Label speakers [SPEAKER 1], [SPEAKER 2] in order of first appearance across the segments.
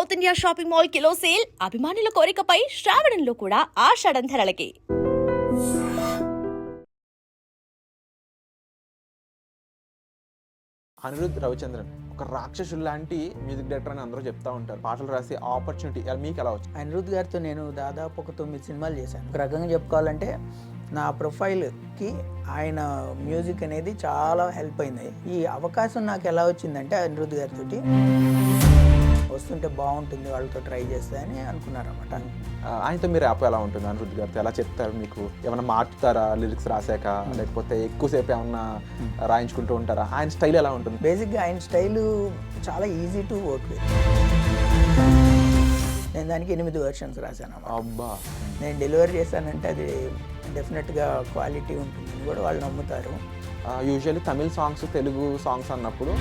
[SPEAKER 1] South India shopping mall kilo sale అభిమానుల కోరికపై శ్రావణంలో కూడా ఆషాఢం ధరలకి.
[SPEAKER 2] అనిరుద్ రవిచంద్రన్ ఒక రాక్షసుడు లాంటి మ్యూజిక్ డైరెక్టర్ అని అందరూ చెప్తా ఉంటారు. పాటలు రాసే ఆపర్చునిటీ మీకు ఎలా వచ్చింది?
[SPEAKER 3] అనిరుద్ గారితో నేను దాదాపు ఒక 9 సినిమాలు చేశాను. ఒక రకంగా చెప్పుకోవాలంటే నా ప్రొఫైల్కి ఆయన మ్యూజిక్ అనేది చాలా హెల్ప్ అయింది. ఈ అవకాశం నాకు ఎలా వచ్చిందంటే అనిరుద్ గారితో వస్తుంటే బాగుంటుంది, వాళ్ళతో ట్రై చేస్తే అని అనుకున్నారన్నమాట.
[SPEAKER 2] ఆయనతో మీరు యాప్ ఎలా ఉంటుంది? అనిరుద్ గారితో ఎలా చెప్తారు? మీకు ఏమైనా మార్చుతారా లిరిక్స్ రాసాక, లేకపోతే ఎక్కువసేపు ఏమన్నా రాయించుకుంటూ ఉంటారా? ఆయన స్టైల్ ఎలా ఉంటుంది?
[SPEAKER 3] బేసిక్గా ఆయన స్టైలు చాలా ఈజీ టు వర్క్ విత్. నేను దానికి 8 వెర్షన్స్ రాశాను.
[SPEAKER 2] అబ్బా,
[SPEAKER 3] నేను డెలివరీ చేశానంటే అది డెఫినెట్గా క్వాలిటీ ఉంటుందని కూడా వాళ్ళు నమ్ముతారు.
[SPEAKER 2] Usually Tamil songs, Telugu songs అన్నప్పుడు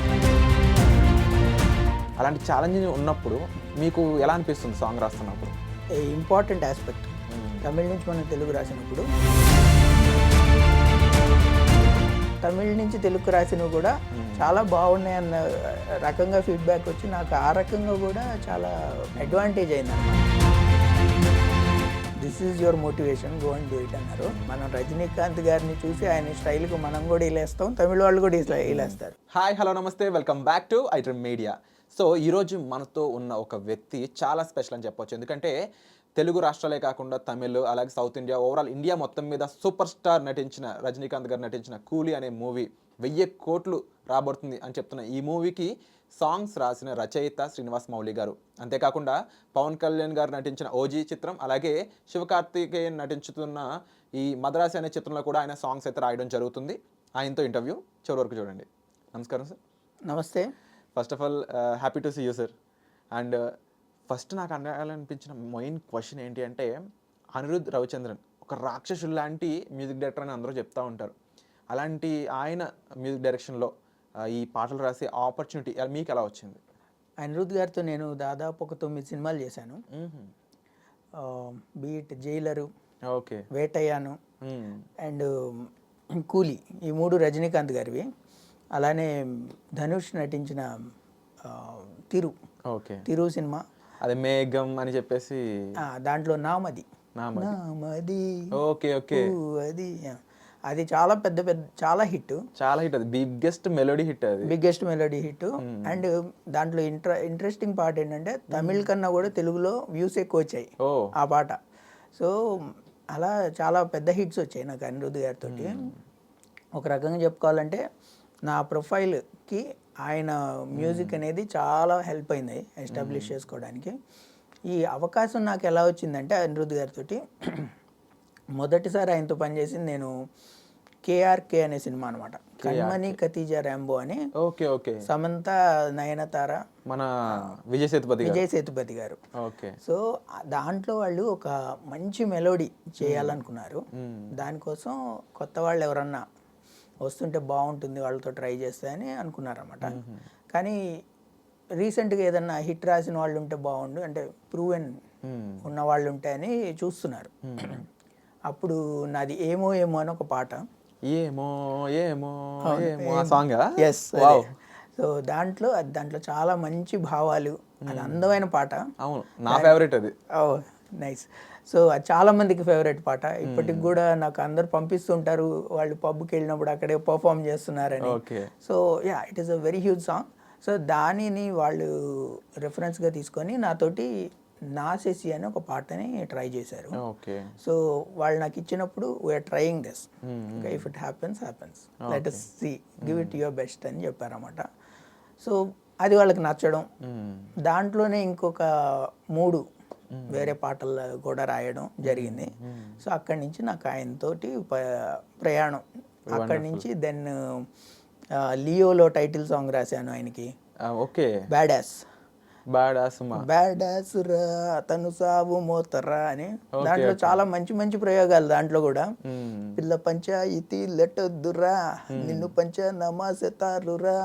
[SPEAKER 2] అలాంటి ఛాలెంజ్ ఉన్నప్పుడు మీకు ఎలా అనిపిస్తుంది సాంగ్ రాస్తున్నప్పుడు?
[SPEAKER 3] Important aspect. తమిళ నుంచి మనం తెలుగు రాసినప్పుడు, తమిళ నుంచి తెలుగు రాసినవి కూడా చాలా బాగున్నాయి అన్న రకంగా ఫీడ్బ్యాక్ వచ్చి నాకు ఆ రకంగా కూడా చాలా అడ్వాంటేజ్ అయింది అన్నమాట. This is your motivation, go and do it అన్నారు. మనం రజనీకాంత్ గారిని చూసి ఆయన స్టైల్కి మనం కూడా ఇలేస్తాం, తమిళ వాళ్ళు కూడా ఇలేస్తారు.
[SPEAKER 2] హాయ్, హలో, నమస్తే, welcome back to iDream media. So ఈరోజు మనతో ఉన్న ఒక వ్యక్తి చాలా స్పెషల్ అని చెప్పొచ్చు. ఎందుకంటే తెలుగు రాష్ట్రాలే కాకుండా తమిళ్, అలాగే సౌత్ ఇండియా, ఓవరాల్ ఇండియా మొత్తం మీద సూపర్ స్టార్ నటించిన రజనీకాంత్ గారు నటించిన కూలీ అనే మూవీ 1000 కోట్లు రాబడుతుంది అని చెప్తున్న ఈ మూవీకి సాంగ్స్ రాసిన రచయిత శ్రీనివాస్ మౌలి గారు. అంతేకాకుండా పవన్ కళ్యాణ్ గారు నటించిన ఓజీ చిత్రం, అలాగే శివకార్తికేయన్ నటించుతున్న ఈ మద్రాసి అనే చిత్రంలో కూడా ఆయన సాంగ్స్ అయితే రాయడం జరుగుతుంది. ఆయనతో ఇంటర్వ్యూ చివరి వరకు చూడండి. నమస్కారం సార్.
[SPEAKER 3] నమస్తే.
[SPEAKER 2] First of all happy to see you sir. And first నాకు అడగాలనిపించిన మెయిన్ క్వశ్చన్ ఏంటి అంటే, అనిరుద్ రవిచంద్రన్ ఒక రాక్షసుడు లాంటి మ్యూజిక్ డైరెక్టర్ అని అందరూ చెప్తూ ఉంటారు. అలాంటి ఆయన మ్యూజిక్ డైరెక్షన్లో ఈ పాటలు రాసే ఆపర్చునిటీ మీకు ఎలా వచ్చింది?
[SPEAKER 3] అనిరుద్ గారితో నేను దాదాపు ఒక 9 సినిమాలు చేశాను. బీట్, జైలరు,
[SPEAKER 2] ఓకే,
[SPEAKER 3] వేటయ్యాను అండ్ కూలీ, ఈ 3 రజనీకాంత్ గారివి. అలానే ధనుష్ నటించిన తిరు సినిమా,
[SPEAKER 2] అదే మేఘం అని చెప్పేసి,
[SPEAKER 3] దాంట్లో నామది
[SPEAKER 2] ఓకే ఓకే,
[SPEAKER 3] అది అది చాలా పెద్ద చాలా హిట్.
[SPEAKER 2] అది బిగ్గెస్ట్ మెలోడీ హిట్.
[SPEAKER 3] అండ్ దాంట్లో ఇంట్రెస్టింగ్ పార్ట్ ఏంటంటే తమిళ్ కన్నా కూడా తెలుగులో వ్యూస్ ఎక్కువ వచ్చాయి ఆ పాట. సో అలా చాలా పెద్ద హిట్స్ వచ్చాయి నాకు అనిరుద్ గారితో. ఒక రకంగా చెప్పుకోవాలంటే నా ప్రొఫైల్కి ఆయన మ్యూజిక్ అనేది చాలా హెల్ప్ అయింది ఎస్టాబ్లిష్ చేసుకోవడానికి. ఈ అవకాశం నాకు ఎలా వచ్చిందంటే అనిరుద్ గారితో మొదటిసారి ఆయనతో పనిచేసింది నేను కేఆర్కే అనే సినిమా అనమాట. కన్మణి కతీజా ర్యాంబో అని.
[SPEAKER 2] ఓకే ఓకే,
[SPEAKER 3] సమంత, నయనతార,
[SPEAKER 2] మన విజయ్ సేతుపతి గారు.
[SPEAKER 3] ఓకే. సో దాంట్లో వాళ్ళు ఒక మంచి మెలోడీ చేయాలనుకున్నారు. దానికోసం కొత్త వాళ్ళు ఎవరన్నా వస్తుంటే బాగుంటుంది, వాళ్ళతో ట్రై చేస్తే అని అనుకున్నారన్నమాట. కానీ రీసెంట్గా ఏదన్నా హిట్ రాసిన వాళ్ళు ఉంటే బాగుండు, అంటే ప్రూవెన్ ఉన్న వాళ్ళు ఉంటే అని చూస్తున్నారు. అప్పుడు నాది ఏమో ఏమో అని ఒక పాట. ఎస్. సో దాంట్లో చాలా మంచి భావాలు, అది అందమైన పాట.
[SPEAKER 2] అవును, నా ఫేవరెట్ అది.
[SPEAKER 3] నైస్. సో అది చాలా మందికి ఫేవరెట్ పాట. ఇప్పటికి కూడా నాకు అందరు పంపిస్తుంటారు, వాళ్ళు పబ్కి వెళ్ళినప్పుడు అక్కడే పర్ఫామ్ చేస్తున్నారని. So yeah, it is a very huge song. So దానిని వాళ్ళు రెఫరెన్స్గా తీసుకొని నాతోటి నాసేసి అని ఒక పాటని ట్రై చేశారు. సో వాళ్ళు నాకు ఇచ్చినప్పుడు we are trying this, if it happens let us see, give it your best అని చెప్పారన్నమాట. సో అది వాళ్ళకి నచ్చడం, దాంట్లోనే ఇంకొక 3 వేరే పాటలు కూడా రాయడం జరిగింది. సో అక్కడి నుంచి నాకు ఆయనతోటి ప్రయాణం. అక్కడి నుంచి దెన్ లియోలో టైటిల్ సాంగ్ రాశాను ఆయనకి.
[SPEAKER 2] ఓకే,
[SPEAKER 3] బ్యాడాస్ రా తను సావు మోతరా అని. దాంట్లో చాలా మంచి మంచి ప్రయోగాలు. దాంట్లో కూడా పిల్ల పంచాయితీ లెట్టొద్దురా, నిన్ను పంచ నమాసెతారురా,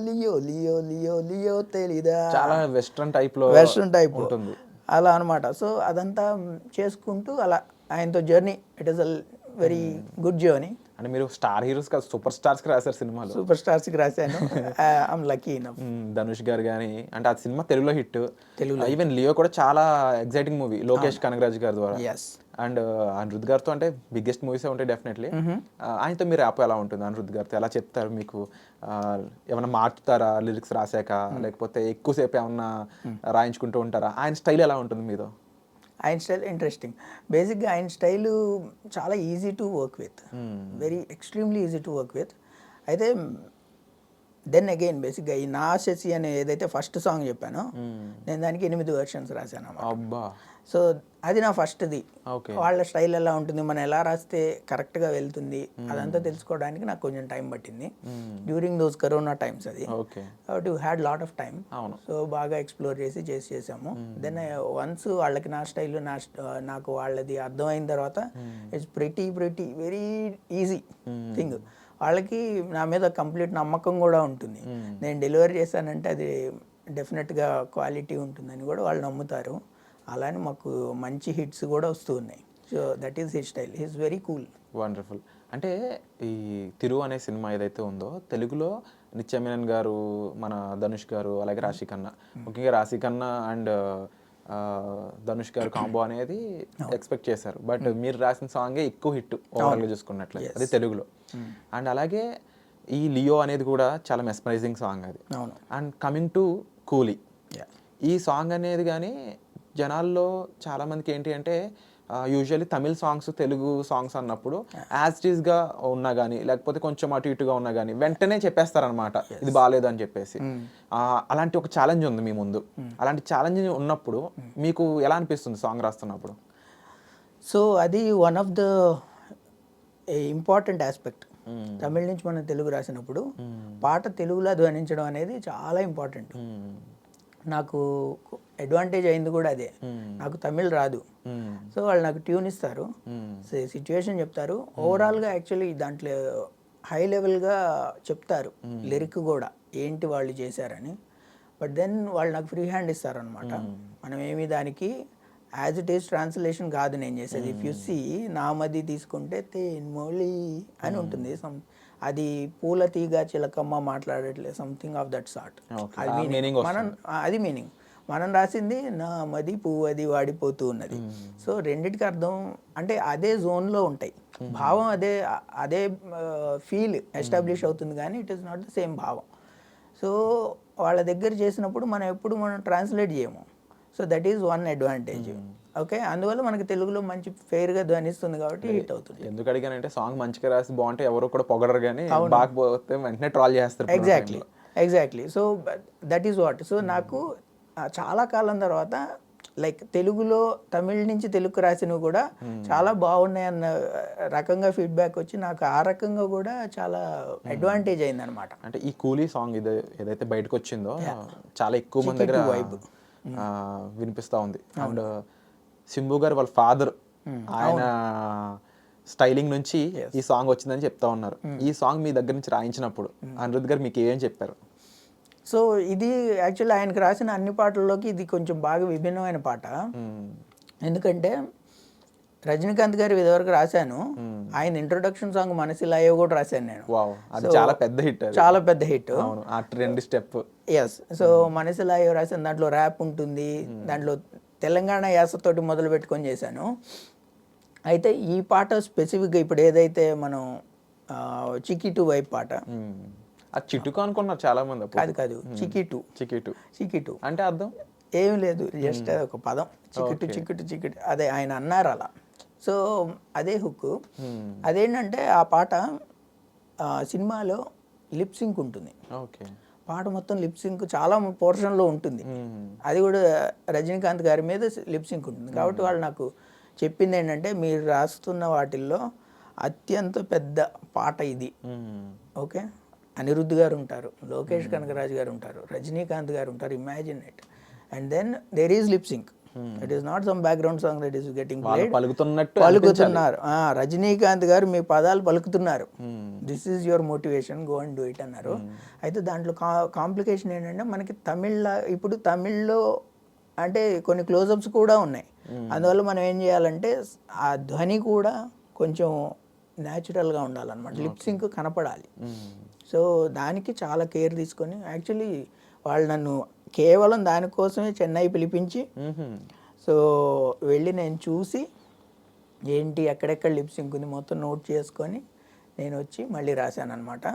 [SPEAKER 3] లియో లియో లియో లియో తెలీదా,
[SPEAKER 2] చాలా వెస్ట్రన్ టైప్
[SPEAKER 3] ఉంటుంది అలా అనమాట. సో అదంతా చేసుకుంటూ అలా ఆయనతో journey, it is a very good journey.
[SPEAKER 2] అంటే మీరు స్టార్ హీరోస్ కాదు, సూపర్ స్టార్స్కి రాశారు సినిమాలు.
[SPEAKER 3] సూపర్ స్టార్స్కి రాశాను. I'm lucky enough.
[SPEAKER 2] ధనుష్ గారు కానీ, అంటే ఆ సినిమా తెలుగులో హిట్.
[SPEAKER 3] తెలుగులో
[SPEAKER 2] ఈవెన్ లియో కూడా చాలా ఎగ్జైటింగ్ మూవీ, లోకేష్ కనగరాజ్ గారి ద్వారా.
[SPEAKER 3] ఎస్.
[SPEAKER 2] అండ్ అనిరుద్ గారితో అంటే బిగ్గెస్ట్ మూవీసే ఉంటాయి డెఫినెట్లీ. ఆయనతో మీరు ర్యాప్ ఎలా ఉంటుంది? అనిరుద్ గారితో ఎలా చెప్తారు? మీకు ఏమైనా మార్చుతారా లిరిక్స్ రాశాక, లేకపోతే ఎక్కువసేపు ఏమన్నా రాయించుకుంటూ ఉంటారా? ఆయన స్టైల్ ఎలా ఉంటుంది మీతో?
[SPEAKER 3] ఆయన స్టైల్ ఇంట్రెస్టింగ్. బేసిక్గా ఆయన స్టైలు చాలా easy to work with, very extremely easy to work with. అయితే దెన్ అగైన్ బేసిక్గా ఈ నా శశి అనే ఏదైతే ఫస్ట్ సాంగ్ చెప్పానో, నేను దానికి 8 వెర్షన్స్ రాశాను అన్నమాట.
[SPEAKER 2] అబ్బా.
[SPEAKER 3] సో అది నా ఫస్ట్ది.
[SPEAKER 2] ఓకే.
[SPEAKER 3] వాళ్ళ స్టైల్ ఎలా ఉంటుంది, మనం ఎలా రాస్తే కరెక్ట్గా వెళ్తుంది, అదంతా తెలుసుకోవడానికి నాకు కొంచెం టైం పట్టింది డ్యూరింగ్ దోస్ కరోనా టైమ్స్. అది
[SPEAKER 2] ఓకే.
[SPEAKER 3] కాబట్టి you had lot of time.
[SPEAKER 2] అవును.
[SPEAKER 3] సో బాగా ఎక్స్ప్లోర్ చేసాము. దెన్ వన్స్ వాళ్ళకి నా స్టైల్ నాకు వాళ్ళది అర్థమైన తర్వాత it's pretty very easy thing. వాళ్ళకి నా మీద కంప్లీట్ నమ్మకం కూడా ఉంటుంది. నేను డెలివరీ చేశానంటే అది డెఫినెట్గా క్వాలిటీ ఉంటుందని కూడా వాళ్ళు నమ్ముతారు. అలానే మాకు మంచి హిట్స్ కూడా వస్తూ ఉన్నాయి. So that is his style. He's very cool.
[SPEAKER 2] Wonderful. అంటే ఈ తిరు అనే సినిమా ఏదైతే ఉందో, తెలుగులో నిత్యమేనన్ గారు, మన ధనుష్ గారు, అలాగే రాశి ఖన్నా, ముఖ్యంగా రాశి ఖన్నా అండ్ ధనుష్ గారు కాంబో అనేది ఎక్స్పెక్ట్ చేశారు. బట్ మీరు రాసిన సాంగే ఎక్కువ హిట్ ఓవరాల్గా చూసుకున్నట్లయితే, అది తెలుగులో. అండ్ అలాగే ఈ లియో అనేది కూడా చాలా మెస్మరైజింగ్ సాంగ్ అది. అండ్ కమింగ్ టు కూలీ, ఈ సాంగ్ అనేది కానీ జనాల్లో చాలామందికి ఏంటి అంటే, usually Tamil songs Telugu songs అన్నప్పుడు యాజ్ ఇట్ ఈస్గా ఉన్నా కానీ, లేకపోతే కొంచెం అటు ఇటుగా ఉన్నా కానీ వెంటనే చెప్పేస్తారనమాట ఇది బాగాలేదు అని చెప్పేసి. అలాంటి ఒక ఛాలెంజ్ ఉంది మీ ముందు. అలాంటి ఛాలెంజ్ ఉన్నప్పుడు మీకు ఎలా అనిపిస్తుంది సాంగ్ రాస్తున్నప్పుడు?
[SPEAKER 3] సో అది one of the important aspect. Tamil నుంచి మనం తెలుగు రాసినప్పుడు పాట తెలుగులో ధ్వనించడం అనేది చాలా ఇంపార్టెంట్. నాకు అడ్వాంటేజ్ అయింది కూడా అదే. నాకు తమిళ్ రాదు. సో వాళ్ళు నాకు ట్యూన్ ఇస్తారు, సిచ్యువేషన్ చెప్తారు, ఓవరాల్గా యాక్చువల్లీ దాంట్లో హై లెవెల్గా చెప్తారు లిరిక్ కూడా ఏంటి వాళ్ళు చేశారని. బట్ దెన్ వాళ్ళు నాకు ఫ్రీ హ్యాండ్ ఇస్తారు అనమాట. మనం ఏమి దానికి యాజ్ ఇట్ ఈస్ ట్రాన్స్లేషన్ కాదు నేను చేసేది. ఇఫ్ యు సీ నామది తీసుకుంటే తేన్మొళి అని ఉంటుంది, అది పూల తీగ చిలకమ్మ మాట్లాడట్లేదు, సంథింగ్ ఆఫ్ దట్ సార్ట్. అది మీనింగ్. మనం రాసింది నా మది పువ్వది వాడిపోతూ ఉన్నది. సో రెండిటికి అర్థం అంటే అదే జోన్లో ఉంటాయి, భావం అదే ఫీల్ ఎస్టాబ్లిష్ అవుతుంది, కానీ it is not the same భావం. సో వాళ్ళ దగ్గర చేసినప్పుడు మనం ట్రాన్స్లేట్ చేయము. So that is one advantage. Okay, అందువల్ల మనకి తెలుగులో మంచి ఫెయిర్గా ధ్వనిస్తుంది కాబట్టి హిట్ అవుతుంది.
[SPEAKER 2] ఎందుకు అడిగానంటే, సాంగ్ మంచిగా రాసి బాగుంటే ఎవరు కూడా పొగడరు, కానీ బాగపోతే వెంటనే ట్రాల్ చేస్తారు.
[SPEAKER 3] Exactly. So that is what. So నాకు చాలా కాలం తర్వాత లైక్ తెలుగులో తమిళ నుంచి తెలుగు రాసినవి కూడా చాలా బాగున్నాయి అన్న రకంగా ఫీడ్బ్యాక్ వచ్చి నాకు ఆ రకంగా కూడా చాలా అడ్వాంటేజ్ అయింది అనమాట.
[SPEAKER 2] అంటే ఈ కూలీ సాంగ్ ఏదైతే బయటకు వచ్చిందో చాలా ఎక్కువ మంది దగ్గర వినిపిస్తూ ఉంది. అండ్ సింబు గారు వాళ్ళ ఫాదర్, ఆయన స్టైలింగ్ నుంచి ఈ సాంగ్ వచ్చిందని చెప్తా ఉన్నారు. ఈ సాంగ్ మీ దగ్గర నుంచి రాయించినప్పుడు అనిరుద్ గారు మీకు ఏం చెప్పారు?
[SPEAKER 3] సో ఇది యాక్చువల్లీ ఆయనకు రాసిన అన్ని పాటల్లోకి ఇది కొంచెం బాగా విభిన్నమైన పాట. ఎందుకంటే రజనీకాంత్ గారు ఇదివరకు రాశాను, ఆయన ఇంట్రొడక్షన్ సాంగ్ మనసిలాయో కూడా రాశాను నేను.
[SPEAKER 2] చాలా పెద్ద హిట్.
[SPEAKER 3] చాలా పెద్ద హిట్.
[SPEAKER 2] స్టెప్.
[SPEAKER 3] ఎస్. సో మనసిలాయో రాశాను, దాంట్లో ర్యాప్ ఉంటుంది, దాంట్లో తెలంగాణ యాసతోటి మొదలు పెట్టుకొని చేశాను. అయితే ఈ పాట స్పెసిఫిక్గా ఇప్పుడు ఏదైతే మనం చికిటు వైపు పాట,
[SPEAKER 2] చిటుకు అనుకున్నారు చాలా మంది.
[SPEAKER 3] కాదు చికిటు
[SPEAKER 2] అంటే అర్థం
[SPEAKER 3] ఏం లేదు, జస్ట్ ఒక పదం, చికిటు అదే ఆయన అన్నారు అలా. సో అదే హుక్. అదేంటంటే ఆ పాట సినిమాలో లిప్ సింక్ ఉంటుంది. పాట మొత్తం లిప్ సింక్ చాలా పోర్షన్లో ఉంటుంది. అది కూడా రజనీకాంత్ గారి మీద లిప్ సింక్ ఉంటుంది. కాబట్టి వాళ్ళు నాకు చెప్పింది ఏంటంటే, మీరు రాస్తున్న వాటిల్లో అత్యంత పెద్ద పాట ఇది. ఓకే, అనిరుద్ధ్ గారు ఉంటారు, లోకేష్ కనగరాజ్ గారు ఉంటారు, రజనీకాంత్ గారు ఉంటారు, imagine it. And then there is lip sync. It is not some background song that is getting played. పలుకుతున్నారు. రజనీకాంత్ గారు మీ పదాలు పలుకుతున్నారు, this is your motivation, go and do it అన్నారు. అయితే దాంట్లో కాంప్లికేషన్ ఏంటంటే, మనకి ఇప్పుడు తమిళ్లో అంటే కొన్ని క్లోజప్స్ కూడా ఉన్నాయి. అందువల్ల మనం ఏం చేయాలంటే ఆ ధ్వని కూడా కొంచెం న్యాచురల్గా ఉండాలన్నమాట, లిప్ సింక్ కనపడాలి. సో దానికి చాలా కేర్ తీసుకొని యాక్చువల్లీ వాళ్ళు నన్ను కేవలం దానికోసమే చెన్నై పిలిపించి, సో వెళ్ళి నేను చూసి ఏంటి ఎక్కడెక్కడ లిప్ సింక్ ఉంది మొత్తం నోట్ చేసుకొని నేను వచ్చి మళ్ళీ రాశాను అనమాట.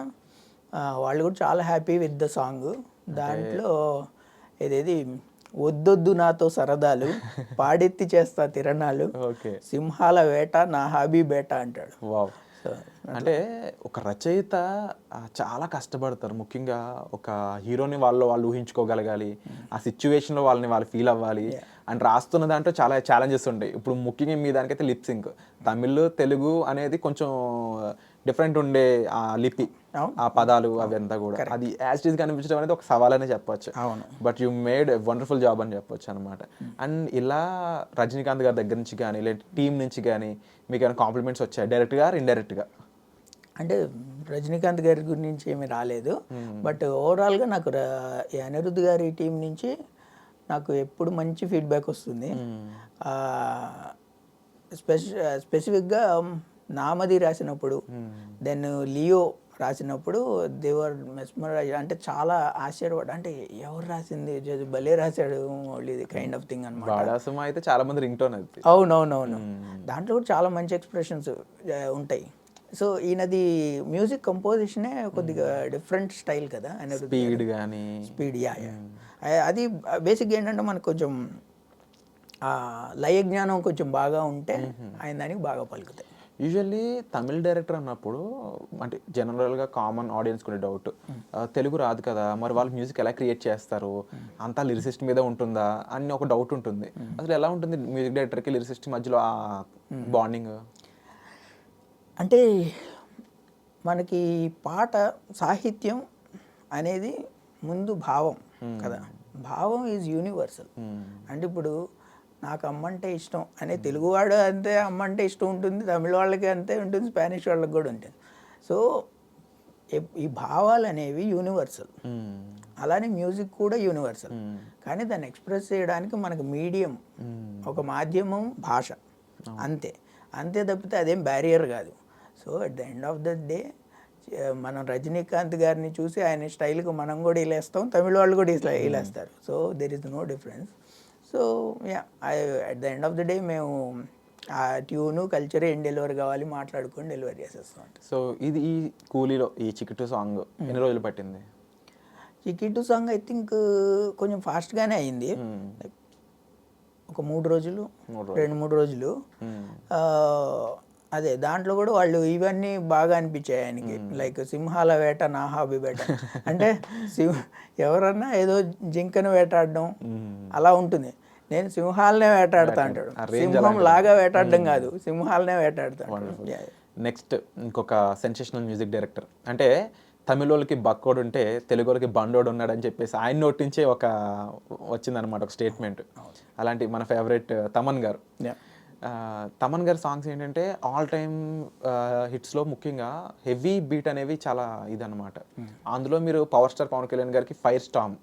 [SPEAKER 3] వాళ్ళు కూడా చాలా హ్యాపీ విత్ ద సాంగ్. దాంట్లో ఏదేది వద్దొద్దు నాతో సరదాలు, పాడెత్తి చేస్తా తిరణాలు, సింహాల వేట నా హాబీ బేట అంటాడు.
[SPEAKER 2] అంటే ఒక రచయిత చాలా కష్టపడతారు. ముఖ్యంగా ఒక హీరోని వాళ్ళు ఊహించుకోగలగాలి, ఆ సిచ్యువేషన్లో వాళ్ళు ఫీల్ అవ్వాలి. అండ్ రాస్తున్న దాంట్లో చాలా ఛాలెంజెస్ ఉంటాయి. ఇప్పుడు ముఖ్యంగా మీ దానికైతే లిప్ సింక్, తమిళ్ తెలుగు అనేది కొంచెం డిఫరెంట్ ఉండే ఆ లిపి, ఆ పదాలు అవి అంతా కూడా అది యాజ్ ఇట్ ఈస్ కనిపించడం అనేది ఒక సవాల్ అనే చెప్పొచ్చు. But you made wonderful job అని చెప్పొచ్చు అనమాట. అండ్ ఇలా రజనీకాంత్ గారి దగ్గర నుంచి కానీ లేదా టీం నుంచి కానీ మీకు ఏమైనా కాంప్లిమెంట్స్ వచ్చాయి డైరెక్ట్గా ఇండైరెక్ట్గా?
[SPEAKER 3] అంటే రజనీకాంత్ గారి గురించి ఏమీ రాలేదు, బట్ ఓవరాల్గా నాకు ఈ అనిరుద్ధ్ గారి టీం నుంచి నాకు ఎప్పుడు మంచి ఫీడ్బ్యాక్ వస్తుంది. స్పెసిఫిక్గా నామది రాసినప్పుడు, దెన్ లియో రాసినప్పుడు దేవర్ మెస్మరైజ్, అంటే చాలా ఆశ్చర్యపడ్డా, అంటే ఎవరు రాసింది భలే రాశాడు ఇది కైండ్ ఆఫ్ థింగ్ అనమాట.
[SPEAKER 2] అయితే చాలా మంది రింగ్ టోన్ అయితే.
[SPEAKER 3] అవునవునవును, దాంట్లో కూడా చాలా మంచి ఎక్స్ప్రెషన్స్ ఉంటాయి. సో ఈయనది మ్యూజిక్ కంపోజిషనే కొద్దిగా డిఫరెంట్ స్టైల్ కదా,
[SPEAKER 2] స్పీడ్ కానీ
[SPEAKER 3] స్పీడ్. అది బేసిక్గా ఏంటంటే మనకు కొంచెం లయ జ్ఞానం కొంచెం బాగా ఉంటే ఆయన దానికి బాగా పలుకుతాయి.
[SPEAKER 2] యూజువల్లీ తమిళ్ డైరెక్టర్ అన్నప్పుడు అంటే జనరల్గా కామన్ ఆడియన్స్ కూడా డౌట్, తెలుగు రాదు కదా మరి వాళ్ళు మ్యూజిక్ ఎలా క్రియేట్ చేస్తారు, అంతా లిరిసిస్ట్ మీద ఉంటుందా అని ఒక డౌట్ ఉంటుంది. అసలు ఎలా ఉంటుంది మ్యూజిక్ డైరెక్టర్కి లిరిసిస్ట్ మధ్యలో ఆ బాండింగ్?
[SPEAKER 3] అంటే మనకి పాట సాహిత్యం అనేది ముందు భావం కదా, భావం ఈజ్ యూనివర్సల్. అంటే ఇప్పుడు నాకు అమ్మంటే ఇష్టం అనే తెలుగువాడు అంతే అమ్మంటే ఇష్టం ఉంటుంది, తమిళ వాళ్ళకి అంతే ఉంటుంది, స్పానిష్ వాళ్ళకి కూడా ఉంటుంది. సో ఈ భావాలు అనేవి యూనివర్సల్, అలానే మ్యూజిక్ కూడా యూనివర్సల్. కానీ దాన్ని ఎక్స్ప్రెస్ చేయడానికి మనకు మీడియం, ఒక మాధ్యమం భాష, అంతే తప్పితే అదేం బ్యారియర్ కాదు. So at the end of the day మనం రజనీకాంత్ గారిని చూసి ఆయన స్టైల్కి మనం కూడా ఇలేస్తాం, తమిళ వాళ్ళు కూడా ఇలేస్తారు. So there is no difference. So at the end of the day మేము ఆ ట్యూను కల్చర్ ఏం డెలివరీ కావాలి మాట్లాడుకొని డెలివరీ చేసేస్తాం.
[SPEAKER 2] సో ఇది ఈ కూలీలో ఈ చికిటు సాంగ్ ఎన్ని రోజులు పట్టింది?
[SPEAKER 3] చికిటు సాంగ్ ఐ థింక్ కొంచెం ఫాస్ట్గానే అయింది, ఒక 3 రోజులు 2-3 రోజులు. అదే దాంట్లో కూడా వాళ్ళు ఇవన్నీ బాగా అనిపించాయి ఆయనకి, లైక్ సింహాల వేట నా హాబీ బేట అంటే ఎవరన్నా ఏదో జింకను వేటాడడం అలా ఉంటుంది, నేను సింహాలనే వేటాడుతా అంటాడు. సింహం లాగా వేటాడడం కాదు, సింహాలనే వేటాడుతాడు.
[SPEAKER 2] నెక్స్ట్ ఇంకొక సెన్సేషనల్ మ్యూజిక్ డైరెక్టర్, అంటే తమిళ వాళ్ళకి బక్కోడు ఉంటే తెలుగు వాళ్ళకి బండోడు ఉన్నాడని చెప్పేసి ఆయన నోటి నుంచే ఒక వచ్చిందనమాట ఒక స్టేట్మెంట్. అలాంటి మన ఫేవరెట్ తమన్ గారు. తమన్ గారి సాంగ్స్ ఏంటంటే ఆల్ టైమ్ హిట్స్లో ముఖ్యంగా హెవీ బీట్ అనేవి చాలా ఇదనమాట. అందులో మీరు పవర్ స్టార్ పవన్ కళ్యాణ్ గారికి ఫైర్ స్టామ్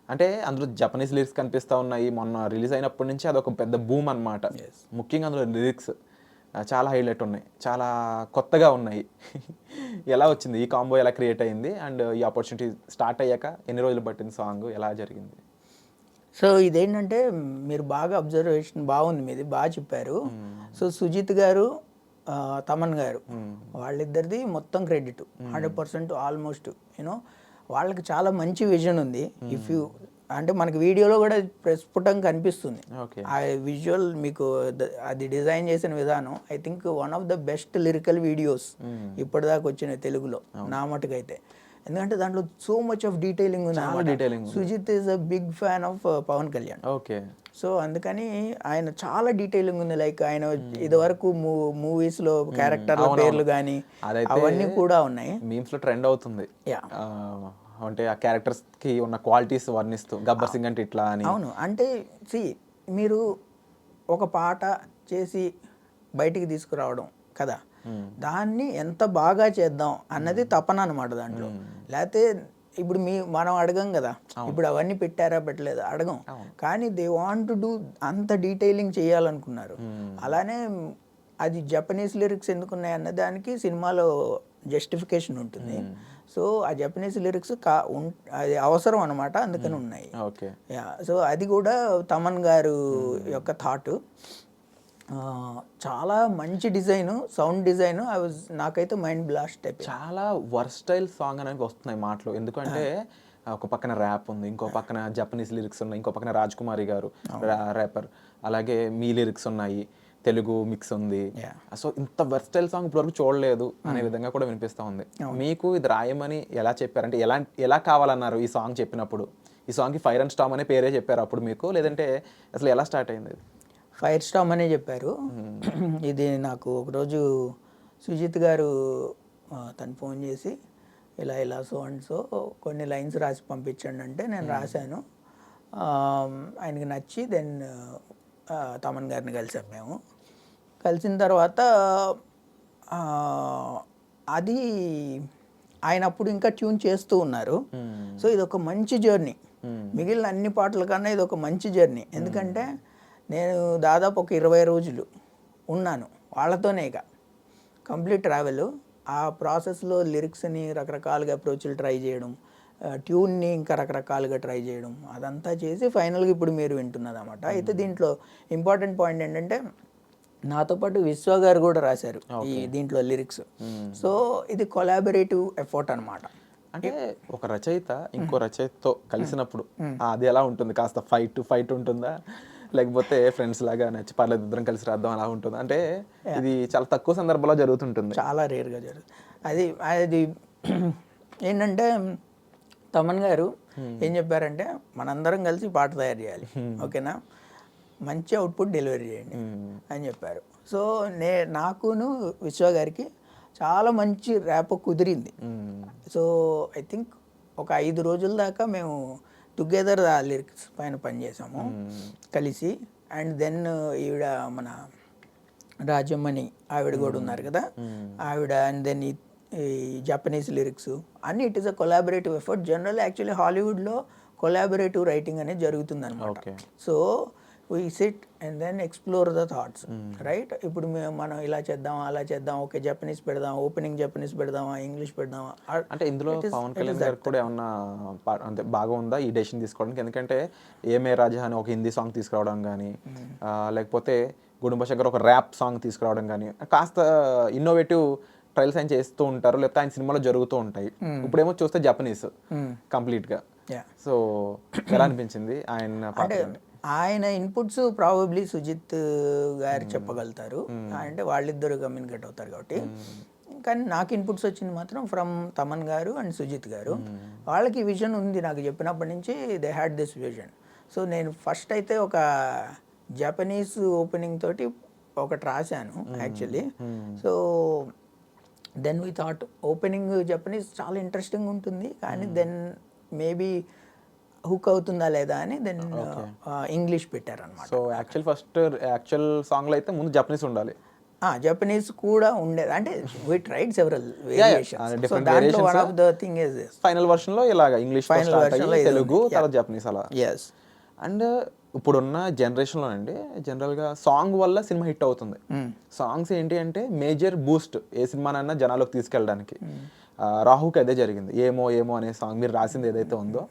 [SPEAKER 2] అంటే అందులో జపనీస్ లిరిక్స్ కనిపిస్తూ ఉన్నాయి. మొన్న రిలీజ్ అయినప్పటి నుంచి అదొక పెద్ద బూమ్ అనమాట. ముఖ్యంగా అందులో లిరిక్స్ చాలా హైలైట్ ఉన్నాయి, చాలా కొత్తగా ఉన్నాయి. ఎలా వచ్చింది ఈ కాంబో, ఎలా క్రియేట్ అయ్యింది, అండ్ ఈ ఆపర్చునిటీ స్టార్ట్ అయ్యాక ఎన్ని రోజులు పట్టింది, సాంగ్ ఎలా జరిగింది?
[SPEAKER 3] సో ఇదేంటంటే మీరు బాగా అబ్జర్వేషన్ బాగుంది, మీది బాగా చెప్పారు. సో సుజిత్ గారు తమన్ గారు వాళ్ళిద్దరిది మొత్తం క్రెడిట్ 100% ఆల్మోస్ట్. యూనో వాళ్ళకి చాలా మంచి విజన్ ఉంది. ఇఫ్ యూ అంటే మనకి వీడియోలో కూడా ప్రస్ఫుటంగా కనిపిస్తుంది ఆ విజువల్, మీకు అది డిజైన్ చేసిన విధానం I think one of the best lyrical videos ఇప్పటిదాకా వచ్చిన తెలుగులో నా మటుకైతే. ఎందుకంటే దాంట్లో సో మచ్ ఆఫ్ డీటెయిలింగ్ ఉంది. Sujeeth is a big fan of Pawan Kalyan. So అందుకని ఆయన చాలా డీటెయిలింగ్ ఉంది. లైక్ ఆయన ఇదివరకు మూవీస్ లో క్యారెక్టర్ల పేర్లు కానీ అవన్నీ కూడా ఉన్నాయి.
[SPEAKER 2] మీమ్స్ లో ట్రెండ్ అవుతుంది. అంటే ఆ క్యారెక్టర్స్ కి ఉన్న క్వాలిటీస్ వర్ణిస్తూ గబ్బర్ సింగ్ అంటే ఇట్లా అని.
[SPEAKER 3] అవును, అంటే మీరు ఒక పాట చేసి బయటికి తీసుకురావడం కదా, దాన్ని ఎంత బాగా చేద్దాం అన్నది తపన అనమాట దాంట్లో. లేకపోతే ఇప్పుడు మనం అడగం కదా, ఇప్పుడు అవన్నీ పెట్టారా పెట్టలేదు అడగం, కానీ దే వాంట్ టు డూ అంత డీటెయిలింగ్ చేయాలనుకున్నారు. అలానే అది జపనీస్ లిరిక్స్ ఎందుకు ఉన్నాయి అన్న దానికి సినిమాలో జస్టిఫికేషన్ ఉంటుంది. సో ఆ జపనీస్ లిరిక్స్ అది అవసరం అనమాట, అందుకని ఉన్నాయి.
[SPEAKER 2] ఓకే.
[SPEAKER 3] యా, సో అది కూడా తమన్ గారు యొక్క థాట్. చాలా మంచి డిజైన్, సౌండ్ డిజైన్. నాకైతే మైండ్ బ్లాస్ట్ అయిపోయింది.
[SPEAKER 2] చాలా వర్స్టైల్ సాంగ్ అనేవి వస్తున్నాయి మాటలు. ఎందుకంటే ఒక పక్కన ర్యాప్ ఉంది, ఇంకో పక్కన జపనీస్ లిరిక్స్ ఉన్నాయి, ఇంకో పక్కన రాజ్ కుమారి గారు ర్యాపర్, అలాగే మీ లిరిక్స్ ఉన్నాయి, తెలుగు మిక్స్ ఉంది. సో ఇంత వర్స్టైల్ సాంగ్ ఇప్పటివరకు చూడలేదు అనే విధంగా కూడా వినిపిస్తూ ఉంది. మీకు ఇది రాయమని ఎలా చెప్పారంటే ఎలా కావాలన్నారు ఈ సాంగ్ చెప్పినప్పుడు? ఈ సాంగ్కి ఫైర్ అండ్ స్టామ్ అనే పేరే చెప్పారు అప్పుడు మీకు, లేదంటే అసలు ఎలా స్టార్ట్ అయింది?
[SPEAKER 3] ఫైర్ స్టామ్ అనే చెప్పారు. ఇది నాకు ఒకరోజు సుజిత్ గారు తను ఫోన్ చేసి ఇలా సో అండ్ సో కొన్ని లైన్స్ రాసి పంపించండి అంటే నేను రాశాను. ఆయనకి నచ్చి దెన్ తమన్ గారిని కలిసాం. మేము కలిసిన తర్వాత అది ఆయన అప్పుడు ఇంకా ట్యూన్ చేస్తూ ఉన్నారు. సో ఇది ఒక మంచి జర్నీ, మిగిలిన అన్ని పాటల కన్నా ఇది ఒక మంచి జర్నీ. ఎందుకంటే నేను దాదాపు ఒక 20 రోజులు ఉన్నాను వాళ్ళతోనే, ఇక కంప్లీట్ ట్రావెల్. ఆ ప్రాసెస్లో లిరిక్స్ని రకరకాలుగా అప్రోచ్లు ట్రై చేయడం, ట్యూన్ని ఇంకా రకరకాలుగా ట్రై చేయడం, అదంతా చేసి ఫైనల్గా ఇప్పుడు మీరు వింటున్నది అన్నమాట. అయితే దీంట్లో ఇంపార్టెంట్ పాయింట్ ఏంటంటే నాతో పాటు విశ్వ గారు కూడా రాశారు ఈ దీంట్లో లిరిక్స్. సో ఇది కొలాబరేటివ్ ఎఫర్ట్ అనమాట.
[SPEAKER 2] అంటే ఒక రచయిత ఇంకో రచయితతో కలిసినప్పుడు అది ఎలా ఉంటుంది? కాస్త ఫైట్ ఉంటుందా, లేకపోతే ఫ్రెండ్స్ లాగా నచ్చి పర్లేదు ఇద్దరం కలిసి రాద్దాం అలా ఉంటుంది? అంటే ఇది చాలా తక్కువ సందర్భంలో జరుగుతుంటుంది,
[SPEAKER 3] చాలా రేర్గా జరుగుతుంది. అది ఏంటంటే తమన్ గారు ఏం చెప్పారంటే మనందరం కలిసి పాట తయారు చేయాలి, ఓకేనా, మంచి అవుట్పుట్ డెలివరీ చేయండి అని చెప్పారు. సో నాకును విశ్వ గారికి చాలా మంచి ర్యాప్ కుదిరింది. సో ఐ థింక్ ఒక 5 రోజుల దాకా మేము టుగెదర్ ఆ లిరిక్స్ పైన పనిచేసాము కలిసి. అండ్ దెన్ ఈవిడ మన రాజమ్మని ఆవిడ కూడా ఉన్నారు కదా, ఆవిడ అండ్ దెన్ ఈ జపనీస్ లిరిక్స్ అన్నీ it is a collaborative effort. General actually హాలీవుడ్లో కొలాబరేటివ్ రైటింగ్ అనేది జరుగుతుంది అనమాట. So we sit and then explore the thoughts, right. ఇప్పుడు మనం ఇలా చేద్దామా అలా చేద్దాం, ఓకే జపనీస్ పెడదాం, ఓపెనింగ్ జపనీస్ పెడదామా, ఇంగ్లీష్ పెడదామా.
[SPEAKER 2] అంటే ఇందులో పవన్ కళ్యాణ్ గారు కూడా ఏమన్నా అంటే బాగా ఉందా ఈ డెసిషన్ తీసుకోవడానికి? ఎందుకంటే ఏమే రాజా అని ఒక హిందీ సాంగ్ తీసుకురావడం కానీ, లేకపోతే గుడుంబ శంకర్ ఒక ర్యాప్ సాంగ్ తీసుకురావడం కానీ, కాస్త ఇన్నోవేటివ్ ట్రయల్స్ ఆయన చేస్తూ ఉంటారు, లేకపోతే ఆయన సినిమాలో జరుగుతూ ఉంటాయి. ఇప్పుడేమో చూస్తే జపనీస్ కంప్లీట్గా. సో ఎలా అనిపించింది
[SPEAKER 3] ఆయన ఇన్పుట్స్? ప్రాబబ్లీ సుజిత్ గారు చెప్పగలుగుతారు, అంటే వాళ్ళిద్దరు కమ్యూనికేట్ అవుతారు కాబట్టి. కానీ నాకు ఇన్పుట్స్ వచ్చింది మాత్రం ఫ్రమ్ తమన్ గారు అండ్ సుజిత్ గారు. వాళ్ళకి విజన్ ఉంది, నాకు చెప్పినప్పటి నుంచి they had this vision. So నేను ఫస్ట్ అయితే ఒక జపనీస్ ఓపెనింగ్ తోటి ఒకటి రాశాను actually. So then we thought opening Japanese చాలా ఇంట్రెస్టింగ్ ఉంటుంది, కానీ దెన్ మేబీ హుక్ అవుతుందా లేదా అని దెన్ ఇంగ్లీష్ పెట్టారనమాట.
[SPEAKER 2] సో యాక్చువల్ సాంగ్లో అయితే ముందు జపనీస్ ఉండాలి,
[SPEAKER 3] జపనీస్ కూడా ఉండేది. అంటే we tried several variations. So దాంట్లో one of the thing is
[SPEAKER 2] final వర్షన్లో ఇలాగా ఇంగ్లీష్, ఫైనల్ వర్షన్లో తెలుగు, తర్వాత జపనీస్ అలా.
[SPEAKER 3] ఎస్.
[SPEAKER 2] అండ్ ఇప్పుడున్న జనరేషన్లో అండి జనరల్గా సాంగ్ వల్ల సినిమా హిట్ అవుతుంది. సాంగ్స్ ఏంటి అంటే మేజర్ బూస్ట్ ఏ సినిమానైనా జనాలకు తీసుకెళ్ళడానికి. రాహుకి అదే జరిగింది. ఏమో ఏమో అనే సాంగ్ మీరు రాసింది ఏదైతే ఉందో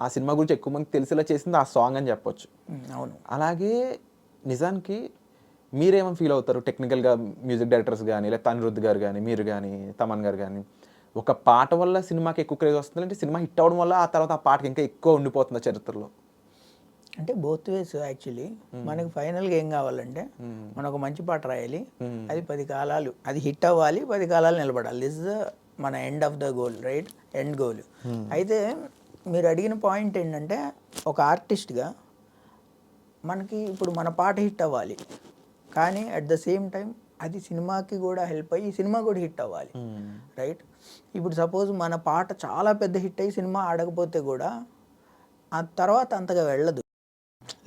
[SPEAKER 2] ఆ సినిమా గురించి ఎక్కువ మంది తెలిసేలా చేసింది ఆ సాంగ్ అని చెప్పొచ్చు.
[SPEAKER 3] అవును.
[SPEAKER 2] అలాగే నిజానికి మీరేమని ఫీల్ అవుతారు టెక్నికల్గా, మ్యూజిక్ డైరెక్టర్స్ కానీ, లేదా అనిరుద్ధ్ గారు కానీ, మీరు కానీ, తమన్ గారు కానీ, ఒక పాట వల్ల సినిమాకి ఎక్కువ క్రేజ్ వస్తుంది అంటే సినిమా హిట్ అవ్వడం వల్ల ఆ తర్వాత ఆ పాటకి ఇంకా ఎక్కువ ఉండిపోతుంది చరిత్రలో?
[SPEAKER 3] అంటే బోత్ వేస్ యాక్చువల్లీ. మనకి ఫైనల్గా ఏం కావాలంటే మనం ఒక మంచి పాట రాయాలి, అది 10 కాలాలు అది హిట్ అవ్వాలి, 10 కాలాలు నిలబడాలి. దిస్ ఇస్ మన end of the goal, right, end goal. అయితే మీరు అడిగిన పాయింట్ ఏంటంటే ఒక ఆర్టిస్ట్గా మనకి ఇప్పుడు మన పాట హిట్ అవ్వాలి, కానీ అట్ ద సేమ్ టైం అది సినిమాకి కూడా హెల్ప్ అయ్యి సినిమా కూడా హిట్ అవ్వాలి, రైట్. ఇప్పుడు సపోజ్ మన పాట చాలా పెద్ద హిట్ అయ్యి సినిమా ఆడకపోతే కూడా ఆ తర్వాత అంతగా వెళ్ళదు,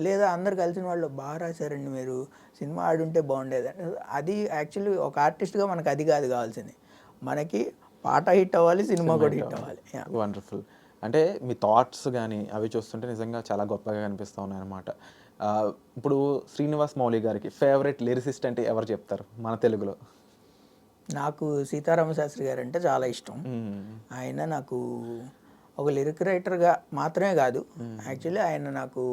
[SPEAKER 3] లేదా అందరు కలిసిన వాళ్ళు బాగా రాశారండి మీరు, సినిమా ఆడుంటే బాగుండేది. అది యాక్చువల్లీ ఒక ఆర్టిస్ట్గా మనకు అది కాదు కావాల్సింది, మనకి పాట హిట్ అవ్వాలి, సినిమా కూడా హిట్ అవ్వాలి.
[SPEAKER 2] వండర్ఫుల్. అంటే మీ థాట్స్ కానీ అవి చూస్తుంటే నిజంగా చాలా గొప్పగా కనిపిస్తూ ఉన్నాయి అన్నమాట. ఇప్పుడు శ్రీనివాస్ మౌలి గారికి ఫేవరెట్ లిరిసిస్ట్ అంటే ఎవరు చెప్తారు మన తెలుగులో?
[SPEAKER 3] నాకు సీతారామ శాస్త్రి గారు అంటే చాలా ఇష్టం. ఆయన నాకు ఒక లిరిక్ రైటర్గా మాత్రమే కాదు, యాక్చువల్లీ ఆయన నాకు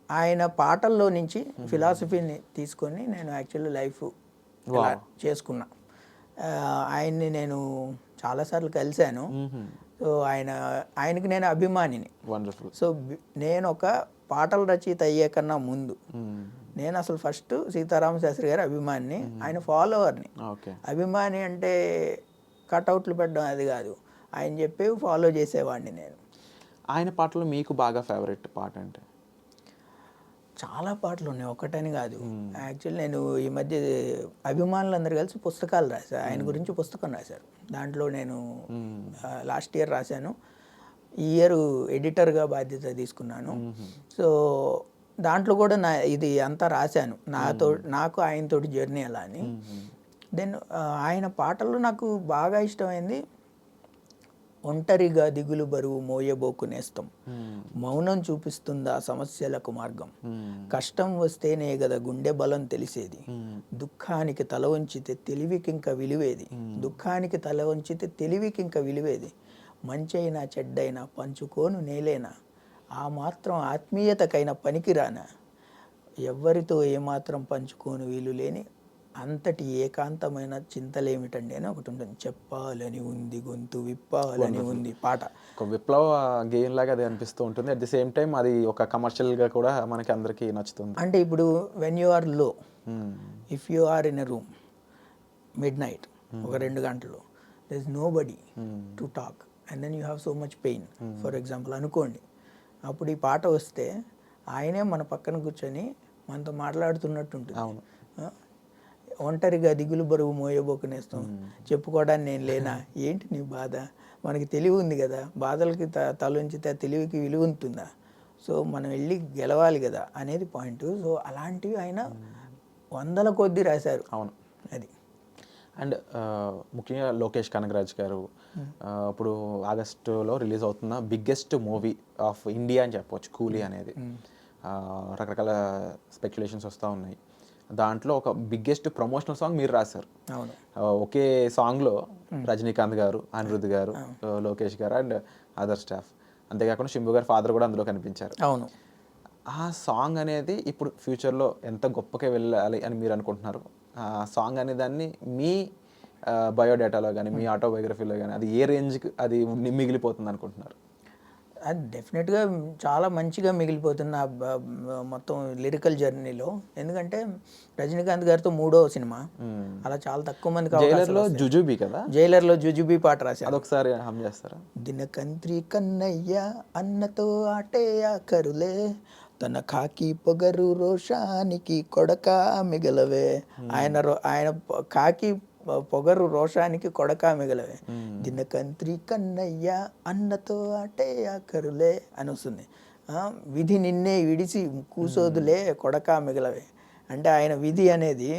[SPEAKER 3] ఆయన పాటల్లో నుంచి ఫిలాసఫీని తీసుకొని నేను యాక్చువల్లీ లైఫ్ ఇలా చేసుకున్నా. ఆయన్ని నేను చాలాసార్లు కలిశాను. సో ఆయనకి నేను అభిమానిని.
[SPEAKER 2] వండర్ఫుల్.
[SPEAKER 3] సో నేను ఒక పాటల రచయిత అయ్యే కన్నా ముందు నేను అసలు ఫస్ట్ సీతారామ శాస్త్రి గారి అభిమానిని, ఆయన ఫాలోవర్ని. అభిమాని అంటే కట్అవుట్లు పెట్టడం అది కాదు, ఆయన చెప్పేవి ఫాలో చేసేవాడిని నేను.
[SPEAKER 2] ఆయన పాటలు మీకు బాగా ఫేవరెట్ పాట అంటే?
[SPEAKER 3] చాలా పాటలు ఉన్నాయి, ఒకటని కాదు. యాక్చువల్లీ నేను ఈ మధ్య అభిమానులందరూ కలిసి పుస్తకాలు రాశాను, ఆయన గురించి పుస్తకం రాశారు. దాంట్లో నేను లాస్ట్ ఇయర్ రాశాను, ఈ ఇయర్ ఎడిటర్గా బాధ్యత తీసుకున్నాను. సో దాంట్లో కూడా ఇది అంతా రాశాను, నాకు ఆయనతోటి జర్నీ ఎలా అని. దెన్ ఆయన పాటల్లో నాకు బాగా ఇష్టమైంది ఒంటరిగా దిగులు బరువు మోయబోకు నేస్తం, మౌనం చూపిస్తుందా సమస్యలకు మార్గం, కష్టం వస్తేనే గదా గుండె బలం తెలిసేది, దుఃఖానికి తల వంచితే తెలివికింక విలువేది, దుఃఖానికి తల వంచితే తెలివికింక విలువేది, మంచైనా చెడ్డైనా పంచుకోను నేలేనా, ఆ మాత్రం ఆత్మీయతకైనా పనికిరానా, ఎవ్వరితో ఏమాత్రం పంచుకోను వీలు లేని అంతటి ఏకాంతమైన చింతలేమిటండి అని ఒకటి ఉంటుంది. చెప్పాలని ఉంది గొంతు విప్పాలని ఉంది పాట.
[SPEAKER 2] ఒక విప్లవ గేమ్ లాగా అది అనిపిస్తూ ఉంటుంది. అట్ ది సేమ్ టైం అది ఒక కమర్షియల్గా కూడా మనకి అందరికీ నచ్చుతుంది.
[SPEAKER 3] అంటే ఇప్పుడు when you are low, if you are in a room midnight ఒక 2 గంటలు, there is nobody to talk and then you have so much pain for example అనుకోండి. అప్పుడు ఈ పాట వస్తే ఆయనే మన పక్కన కూర్చొని మనతో మాట్లాడుతున్నట్టు ఉంటుంది.
[SPEAKER 2] అవును.
[SPEAKER 3] ఒంటరిగా దిగులు బరువు మోయబోకునేస్తాం, చెప్పుకోవడానికి నేను లేనా, ఏంటి నీ బాధ, మనకి తెలివి ఉంది కదా, బాధలకి తలొంచితే తెలివికి విలువ ఉంటుందా, సో మనం వెళ్ళి గెలవాలి కదా అనేది పాయింట్. సో అలాంటివి ఆయన వందల కొద్దీ రాశారు.
[SPEAKER 2] అవును,
[SPEAKER 3] అది.
[SPEAKER 2] అండ్ ముఖ్యంగా లోకేష్ కనగరాజ్ గారు ఇప్పుడు ఆగస్టులో రిలీజ్ అవుతున్న బిగ్గెస్ట్ మూవీ ఆఫ్ ఇండియా అని చెప్పవచ్చు కూలీ అనేది. రకరకాల స్పెక్యులేషన్స్ వస్తూ ఉన్నాయి. దాంట్లో ఒక బిగ్గెస్ట్ ప్రమోషనల్ సాంగ్ మీరు రాశారు.
[SPEAKER 3] అవును.
[SPEAKER 2] ఒకే సాంగ్లో రజనీకాంత్ గారు, అనిరుద్ధ్ గారు, లోకేష్ గారు అండ్ అదర్ స్టాఫ్, అంతేకాకుండా శంభు గారి ఫాదర్ కూడా అందులో కనిపించారు.
[SPEAKER 3] అవును.
[SPEAKER 2] ఆ సాంగ్ అనేది ఇప్పుడు ఫ్యూచర్లో ఎంత గొప్పగా వెళ్ళాలి అని మీరు అనుకుంటున్నారు? ఆ సాంగ్ అనే దాన్ని మీ బయోడేటాలో కానీ మీ ఆటోబయోగ్రఫీలో కానీ అది ఏ రేంజ్కి అది మిగిలిపోతుంది అనుకుంటున్నారు?
[SPEAKER 3] అది డెఫినెట్గా చాలా మంచిగా మిగిలిపోతున్న మొత్తం లిరికల్ జర్నీలో. ఎందుకంటే రజనీకాంత్ గారితో 3వ సినిమా, అలా చాలా తక్కువ మందికి
[SPEAKER 2] జైలర్లో జుజుబీ కదా,
[SPEAKER 3] జైలర్లో జుజుబీ పాట రాశారు.
[SPEAKER 2] అదొకసారి హమ్ చేస్తారా?
[SPEAKER 3] దినకంత్రి కన్నయ్య అన్నతో ఆటే ఆఖరులే, తన కాకి పొగరు రోషానికి కొడక మిగలవే, ఆయన కాకి పొగరు రోషానికి కొడక మిగలవే, దినకంత్రి కన్నయ్య అన్నతో ఆటే ఆఖరులే అని వస్తుంది. విధి నిన్నే విడిసి కూసోదులే కొడక మిగలవే అంటే ఆయన విధి అనేది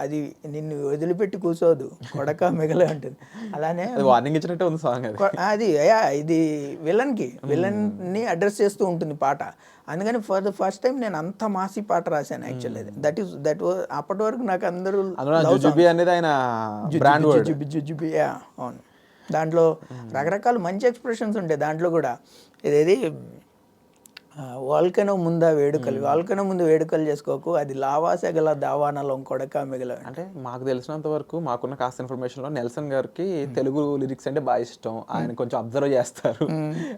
[SPEAKER 3] అది నిన్ను వదిలిపెట్టి కూర్చోదు, కొడక మిగలే ఉంటుంది. అలానే
[SPEAKER 2] వార్నింగ్ ఇచ్చినట్టే ఉంది సాంగ్
[SPEAKER 3] అది. ఇది విలన్ని అడ్రస్ చేస్తూ ఉంటుంది పాట. అందుకని ఫర్ ద ఫస్ట్ టైం నేను అంత మాసి పాట రాశాను యాక్చువల్లీ. దట్ వాజ్ అప్పటి వరకు నాకు అందరూ జుజుబి. అవును, దాంట్లో రకరకాల మంచి ఎక్స్ప్రెషన్స్ ఉంటాయి. దాంట్లో కూడా ఇదేది వాల్కనో ముందా వేడుకలు, వాల్కనో ముందు వేడుకలు చేసుకోకు, అది లావాసగల దావానలో కొడక మిగల.
[SPEAKER 2] అంటే మాకు తెలిసినంత వరకు, మాకున్న కాస్త ఇన్ఫర్మేషన్లో నెల్సన్ గారికి తెలుగు లిరిక్స్ అంటే బాగా ఇష్టం. ఆయన కొంచెం అబ్జర్వ్ చేస్తారు.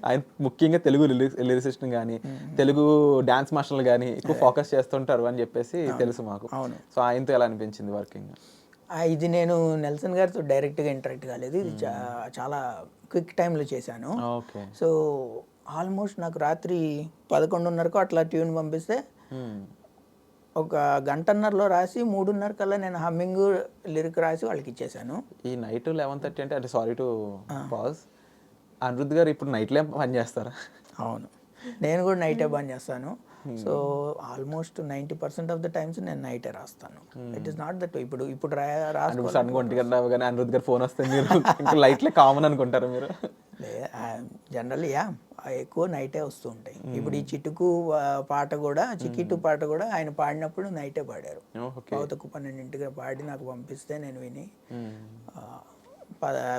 [SPEAKER 2] ఆయన ముఖ్యంగా తెలుగు లిరిసిస్ట్ని కానీ తెలుగు డాన్స్ మాస్టర్లు కానీ ఎక్కువ ఫోకస్ చేస్తుంటారు అని చెప్పేసి తెలుసు మాకు. సో ఆయనతో ఎలా అనిపించింది వర్కింగ్?
[SPEAKER 3] ఇది నేను నెల్సన్ గారితో డైరెక్ట్గా ఇంటరాక్ట్ కాలేదు, ఇది చాలా క్విక్ టైంలో చేశాను. సో ఆల్మోస్ట్ నాకు రాత్రి 11:30కు అట్లా ట్యూన్ పంపిస్తే ఒక గంటన్నరలో రాసి 3:30 కల్లా నేను హమ్మింగ్ లిరిక్ రాసి వాళ్ళకి ఇచ్చేసాను.
[SPEAKER 2] ఈ నైట్ 11:30 అంటే సారీ టు పాజ్, అనిరుద్ధ్ గారు ఇప్పుడు నైట్లో పని చేస్తారా?
[SPEAKER 3] అవును, నేను కూడా నైటే బంద్ చేస్తాను. So almost 90% of the times నేను నైటే రాస్తాను. ఇట్ ఈస్ నాట్ దట్ ఇప్పుడు ఇప్పుడు
[SPEAKER 2] సడన్గా 1 గంట అవగానే అనిరుద్ గారు ఫోన్ వస్తే మీరు ఇంకా లైట్లే కామన్ అనుకుంటారు మీరు?
[SPEAKER 3] జనరల్లీ ఎక్కువ నైటే వస్తూ ఉంటాయి. ఇప్పుడు ఈ చిటుకు పాట కూడా, చికిటు పాట కూడా ఆయన పాడినప్పుడు నైటే పాడారు. పావుతకు 12ంటికి పాడి నాకు పంపిస్తే నేను విని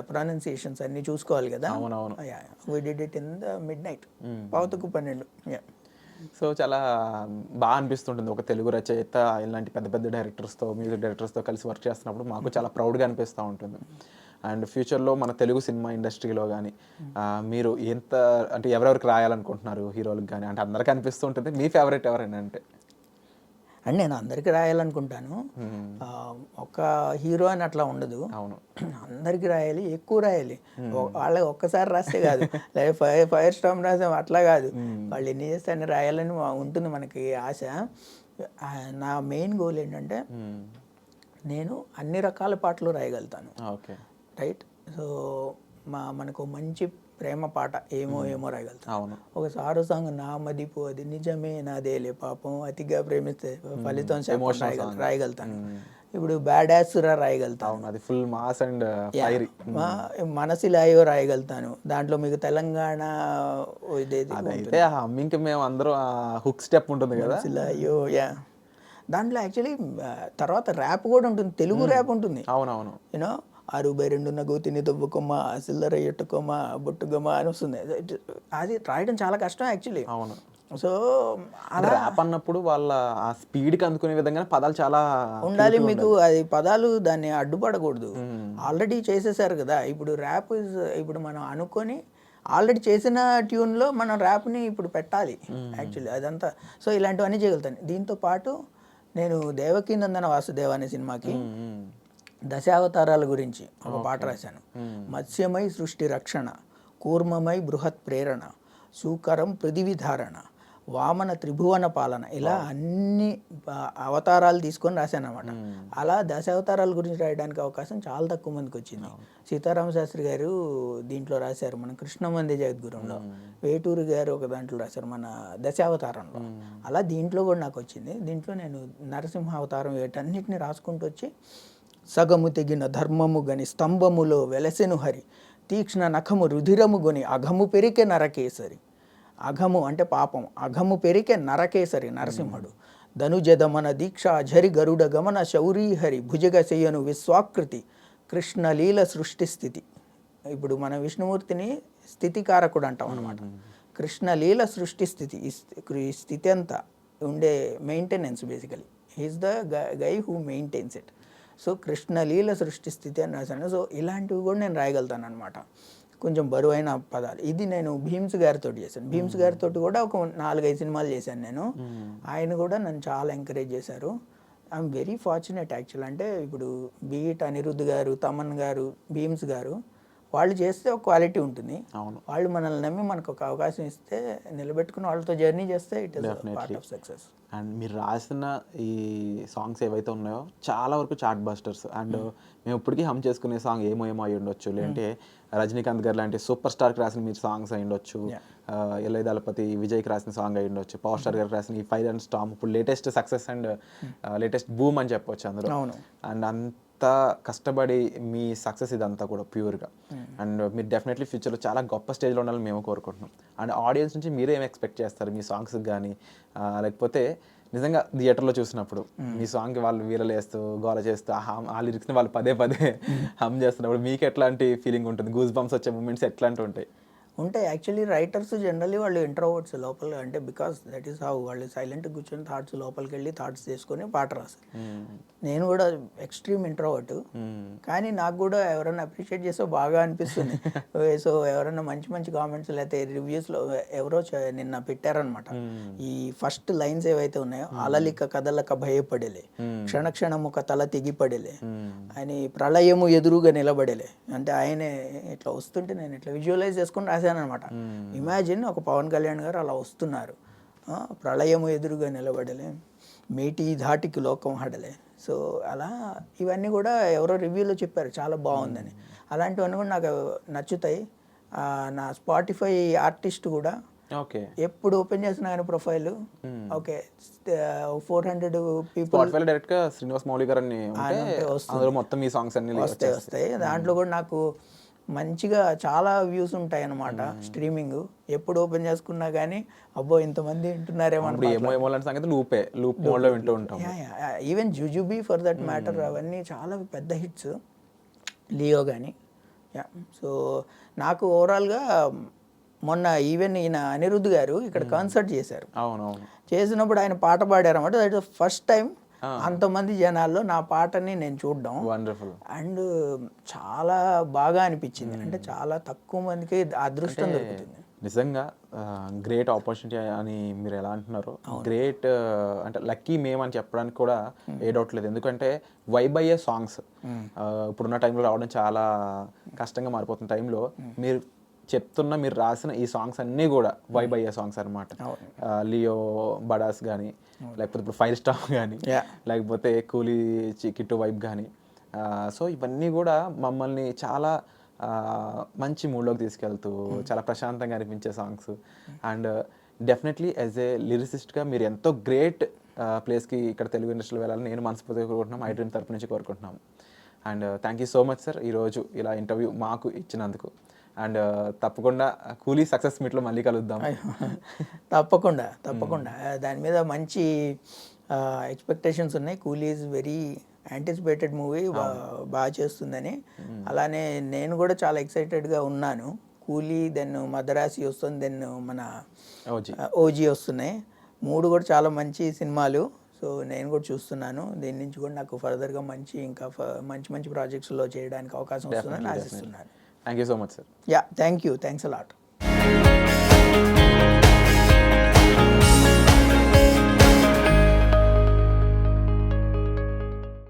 [SPEAKER 3] ప్రొనౌన్సియేషన్స్ అన్ని చూసుకోవాలి కదా. We did it in the midnight, పావుతకు 12.
[SPEAKER 2] సో చాలా బాగా అనిపిస్తుంటుంది ఒక తెలుగు రచయిత ఇలాంటి పెద్ద పెద్ద డైరెక్టర్స్తో, మ్యూజిక్ డైరెక్టర్స్తో కలిసి వర్క్ చేస్తున్నప్పుడు మాకు చాలా ప్రౌడ్గా అనిపిస్తూ ఉంటుంది. అండ్ ఫ్యూచర్లో మన తెలుగు సినిమా ఇండస్ట్రీలో కానీ మీరు ఎంత అంటే ఎవరెవరికి రాయాలనుకుంటున్నారు హీరోలకు కానీ, అంటే అందరికీ అనిపిస్తూ ఉంటుంది. మీ ఫేవరెట్ ఎవరైనా అంటే?
[SPEAKER 3] అండ్ నేను అందరికీ రాయాలనుకుంటాను. ఒక హీరో అని అట్లా ఉండదు.
[SPEAKER 2] అవును,
[SPEAKER 3] అందరికీ రాయాలి, ఎక్కువ రాయాలి. వాళ్ళకి ఒక్కసారి రాస్తే కాదు, లేదా ఫైర్ స్టామ్ రాసాం అట్లా కాదు, వాళ్ళు ఎన్ని చేస్తే అన్ని రాయాలని ఉంటుంది మనకి ఆశ. నా మెయిన్ గోల్ ఏంటంటే నేను అన్ని రకాల పాటలు రాయగలుగుతాను.
[SPEAKER 2] Okay,
[SPEAKER 3] right. సో మనకు మంచి ప్రేమ పాట ఏమో ఏమో రాయగలుగుతాను. ఒక సారు సాంగ్ నా మదిపు అది నిజమే నాదేలే పాపం అతిగా ప్రేమిస్తే ఫలితం రాయగలుగుతాను. ఇప్పుడు బ్యాడ్ యాస్ రాయగలుగుతాను.
[SPEAKER 2] అది ఫుల్ మాస్ అండ్ ఫైరీ.
[SPEAKER 3] మనసిలాయో రాయగలుగుతాను. దాంట్లో మీకు తెలంగాణ
[SPEAKER 2] ఇదైతే హమ్మింగ్ మేము అందరూ హుక్ స్టెప్ ఉంటుంది కదా
[SPEAKER 3] మనసిలాయో. యా, దాంట్లో యాక్చువల్లీ తర్వాత ర్యాప్ కూడా ఉంటుంది, తెలుగు ర్యాప్ ఉంటుంది.
[SPEAKER 2] అవునవును.
[SPEAKER 3] యూనో 6/2 గోతిని తవ్వుకోమా సిల్లర ఎట్టుకోమా బొట్టుగమా అని వస్తుంది. అది రాయడం చాలా కష్టం యాక్చువల్లీ.
[SPEAKER 2] అవును.
[SPEAKER 3] సో
[SPEAKER 2] అలా ర్యాప్ అన్నప్పుడు వాళ్ళ ఆ స్పీడ్కి అందుకునే విధంగా పదాలు చాలా
[SPEAKER 3] ఉండాలి మీకు. అది పదాలు దాన్ని అడ్డుపడకూడదు. ఆల్రెడీ చేసేసారు కదా. ఇప్పుడు ర్యాప్ ఇప్పుడు మనం అనుకొని ఆల్రెడీ చేసిన ట్యూన్లో మనం ర్యాప్ని ఇప్పుడు పెట్టాలి యాక్చువల్లీ అదంతా. సో ఇలాంటివన్నీ చేయగలుగుతాను. దీంతో పాటు నేను దేవకీ నందన వాసుదేవ అనే సినిమాకి దశావతారాల గురించి ఒక పాట రాశాను. మత్స్యమై సృష్టి రక్షణ, కూర్మమై బృహత్ ప్రేరణ, సూకరం పృథివీ ధారణ, వామన త్రిభువన పాలన, ఇలా అన్ని అవతారాలు తీసుకొని రాశాను అనమాట. అలా దశావతారాల గురించి రాయడానికి అవకాశం చాలా తక్కువ మందికి వచ్చింది. సీతారామ శాస్త్రి గారు దీంట్లో రాశారు మన కృష్ణమంది జగద్గురుంలో, వేటూరు గారు ఒక దాంట్లో రాశారు మన దశావతారంలో. అలా దీంట్లో కూడా నాకు వచ్చింది. దీంట్లో నేను నరసింహ అవతారం వీటన్నిటిని రాసుకుంటూ వచ్చి సగము తెగిన ధర్మము గని స్తంభములో వెలసెను హరి, తీక్ష్ణ నఖము రుధిరము గొని అఘము పెరికే నరకేసరి. అఘము అంటే పాపం, అఘము పెరికే నరకేసరి నరసింహుడు. ధనుజదమన దీక్ష ఝరి గరుడ గమన శౌరీహరి, భుజగ శయ్యను విశ్వాకృతి, కృష్ణలీల సృష్టి స్థితి. ఇప్పుడు మన విష్ణుమూర్తిని స్థితికారకుడు అంటాం అనమాట. కృష్ణలీల సృష్టి స్థితి, ఈ స్థితి అంతా ఉండే maintenance basically he's the guy who maintains it. So Krishna Leela సృష్టి స్థితి అని రాశాను. సో ఇలాంటివి కూడా నేను రాయగలుగుతాను అనమాట, కొంచెం బరువైన పదాలు. ఇది నేను భీమ్స్ గారితో చేశాను. భీమ్స్ గారితో కూడా ఒక 4-5 సినిమాలు చేశాను నేను. ఆయన కూడా నన్ను చాలా ఎంకరేజ్ చేశారు. I'm very fortunate actual. అంటే ఇప్పుడు బీట్ అనిరుద్ధ్ గారు, తమన్ గారు, భీమ్స్ గారు వాళ్ళు చేస్తే ఒక క్వాలిటీ ఉంటుంది. వాళ్ళు మనల్ని నమ్మి మనకు ఒక అవకాశం ఇస్తే నిలబెట్టుకుని వాళ్ళతో జర్నీ చేస్తే it is part of success.
[SPEAKER 2] And మీరు రాసిన ఈ సాంగ్స్ ఏవైతే ఉన్నాయో చాలా వరకు చార్ట్ బస్టర్స్. అండ్ మేము ఇప్పటికీ హమ్ చేసుకునే సాంగ్ ఏమో ఏమో అయి ఉండొచ్చు, లేదంటే రజనీకాంత్ గారు లాంటి సూపర్ స్టార్కి రాసిన మీరు సాంగ్స్ అయి ఉండొచ్చు, ఎల్ఐ దళపతి విజయ్కి రాసిన సాంగ్ అయి ఉండొచ్చు, పవర్ స్టార్ గారికి రాసిన ఈ ఫైర్ అండ్ స్టామ్ ఇప్పుడు latest success and latest boom అని చెప్పొచ్చు అందులో. అండ్ అంత కష్టపడి మీ సక్సెస్ ఇదంతా కూడా ప్యూర్గా. అండ్ మీరు డెఫినెట్లీ ఫ్యూచర్లో చాలా గొప్ప స్టేజ్లో ఉండాలని మేము కోరుకుంటున్నాం. అండ్ ఆడియన్స్ నుంచి మీరు ఏం ఎక్స్పెక్ట్ చేస్తారు మీ సాంగ్స్కి కానీ, లేకపోతే నిజంగా థియేటర్లో చూసినప్పుడు మీ సాంగ్కి వాళ్ళు వీరలు వేస్తూ గోల చేస్తూ ఆ లిరిక్స్ని వాళ్ళు పదే పదే హమ్ చేస్తున్నప్పుడు మీకు ఎట్లాంటి ఫీలింగ్ ఉంటుంది? గూస్ బంప్స్ వచ్చే మూమెంట్స్ ఎట్లాంటివి ఉంటాయి?
[SPEAKER 3] ఉంటాయి. యాక్చువల్లీ రైటర్స్ జనరల్లీ వాళ్ళు ఇంట్రోవర్ట్స్ లోపల, అంటే బికాస్ దట్ ఈస్ హౌ వాళ్ళు సైలెంట్గా కూర్చొని థాట్స్ లోపలికి వెళ్ళి థాట్స్ చేసుకొని పాట రాస్తారు. నేను కూడా ఎక్స్ట్రీమ్ ఇంట్రోవర్ట్, కానీ నాకు కూడా ఎవరైనా అప్రిషియేట్ చేస్తే బాగా అనిపిస్తుంది. సో ఎవరైనా మంచి మంచి కామెంట్స్ లేకపోతే రివ్యూస్లో ఎవరో నిన్న పెట్టారనమాట, ఈ ఫస్ట్ లైన్స్ ఏవైతే ఉన్నాయో, అలలిక కదలక భయపడేలే, క్షణక్షణము ఒక తల తెగిపడేలే అని, ప్రళయము ఎదురుగా నిలబడేలే. అంటే ఆయనే ఇట్లా వస్తుంటే నేను ఇట్లా విజువలైజ్ చేసుకుని రాశానమాట. ఇమాజిన్ ఒక పవన్ కళ్యాణ్ గారు అలా వస్తున్నారు, ప్రళయము ఎదురుగా నిలబడలే, మేటి ధాటికి లోకం హడలే. సో అలా ఇవన్నీ కూడా ఎవరో రివ్యూలో చెప్పారు చాలా బాగుందని. అలాంటివన్నీ కూడా నాకు నచ్చుతాయి. నా స్పాటిఫై ఆర్టిస్ట్ కూడా
[SPEAKER 2] ఓకే.
[SPEAKER 3] ఎప్పుడు ఓపెన్ చేసినా కానీ ప్రొఫైల్ ఓకే 400 పీపుల్
[SPEAKER 2] స్పాటిఫైలో డైరెక్ట్గా శ్రీనివాస్ మౌలి గారు అని ఉంటే అందులో మొత్తం ఈ సాంగ్స్ అన్ని
[SPEAKER 3] వస్తాయి. దాంట్లో కూడా నాకు మంచిగా చాలా వ్యూస్ ఉంటాయి అన్నమాట. స్ట్రీమింగ్ ఎప్పుడు ఓపెన్ చేసుకున్నా కానీ అబ్బో ఇంతమంది వింటున్నారేమో.
[SPEAKER 2] ఇప్పుడు ఏమో లాంటి సంగతి లూప్ మోడ్లో వింటూ ఉంటాం.
[SPEAKER 3] Even jujubi for that matter అవన్నీ చాలా పెద్ద హిట్స్. లియో కానీ సో నాకు ఓవరాల్గా మొన్న ఈవెన్ ఈయన అనిరుద్ధ్ గారు ఇక్కడ కాన్సర్ట్ చేశారు.
[SPEAKER 2] అవునవును.
[SPEAKER 3] చేసినప్పుడు ఆయన పాట పాడారన్నమాట. దట్ ఫస్ట్ టైం అంతమంది జనాల్లో నా పాటని నేను చూడడం.
[SPEAKER 2] వండర్ఫుల్.
[SPEAKER 3] అండ్ చాలా బాగా అనిపించింది. అంటే చాలా తక్కువ మందికి అదృష్టం దొరుకుతుంది.
[SPEAKER 2] నిజంగా గ్రేట్ ఆపర్చునిటీ అని మీరు ఎలా అంటున్నారు, గ్రేట్ అంటే లక్కీ మేము అని చెప్పడానికి కూడా ఏ డౌట్ లేదు. ఎందుకంటే వైబ్ అయ్యే సాంగ్స్ ఇప్పుడున్న టైంలో రావడం చాలా కష్టంగా మారిపోతున్న టైంలో మీరు రాసిన ఈ సాంగ్స్ అన్నీ కూడా వైబ్ అయ్యే సాంగ్స్ అనమాట. లియో బడాస్ కానీ, లేకపోతే ఇప్పుడు 5 స్టార్ కానీ, లేకపోతే కూలీ కిట్టు వైబ్ కానీ, సో ఇవన్నీ కూడా మమ్మల్ని చాలా మంచి మూడ్లోకి తీసుకెళ్తూ చాలా ప్రశాంతంగా అనిపించే songs. And definitely as a లిరిసిస్ట్గా మీరు ఎంతో గ్రేట్ ప్లేస్కి ఇక్కడ తెలుగు ఇండస్ట్రీలో వెళ్ళాలని నేను మనస్ఫూర్తిగా కోరుకుంటున్నాం, ఐ డ్రీమ్ తరపు నుంచి కోరుకుంటున్నాం. And thank you so much sir ఈరోజు ఇలా ఇంటర్వ్యూ మాకు ఇచ్చినందుకు. అండ్ తప్పకుండా కూలీ సక్సెస్ మీట్లో మళ్ళీ కలుద్దాం.
[SPEAKER 3] తప్పకుండా దాని మీద మంచి ఎక్స్పెక్టేషన్స్ ఉన్నాయి. కూలీ ఈజ్ వెరీ యాంటిసిపేటెడ్ మూవీ, బాగా చేస్తుందని. అలానే నేను కూడా చాలా ఎక్సైటెడ్గా ఉన్నాను. కూలీ, దెన్ మదరాసి వస్తుంది, దెన్ మన ఓజీ వస్తున్నాయి. 3 కూడా చాలా మంచి సినిమాలు. సో నేను కూడా చూస్తున్నాను. దీని నుంచి కూడా నాకు ఫర్దర్గా ఇంకా మంచి ప్రాజెక్ట్స్లో చేయడానికి అవకాశం వస్తుందని ఆశిస్తున్నాను.
[SPEAKER 2] Thank you so much sir.
[SPEAKER 3] Thank you. Thanks a lot.